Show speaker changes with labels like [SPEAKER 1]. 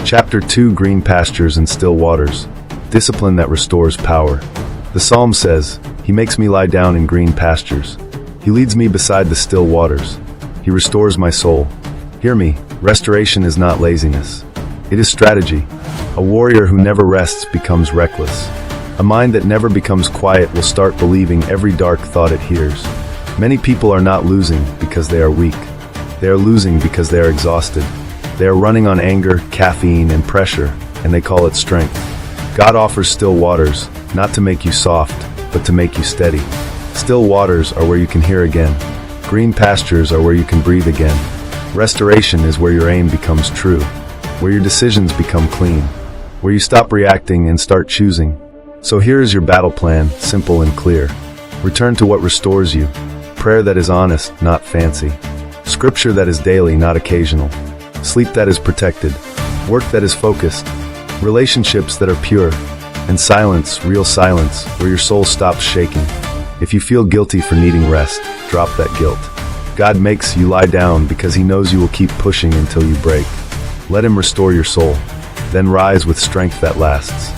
[SPEAKER 1] Chapter 2, Green Pastures and Still Waters. Discipline that restores power. The Psalm says, "He makes me lie down in green pastures. He leads me beside the still waters. He restores my soul." Hear me, restoration is not laziness. It is strategy. A warrior who never rests becomes reckless. A mind that never becomes quiet will start believing every dark thought it hears. Many people are not losing because they are weak. They are losing because they are exhausted. They are running on anger, caffeine, and pressure, and they call it strength. God offers still waters, not to make you soft, but to make you steady. Still waters are where you can hear again. Green pastures are where you can breathe again. Restoration is where your aim becomes true, where your decisions become clean, where you stop reacting and start choosing. So here is your battle plan, simple and clear. Return to what restores you. Prayer that is honest, not fancy. Scripture that is daily, not occasional. Sleep that is protected. Work that is focused. Relationships that are pure. And silence, real silence, where your soul stops shaking. If you feel guilty for needing rest, drop that guilt. God makes you lie down because He knows you will keep pushing until you break. Let Him restore your soul. Then rise with strength that lasts.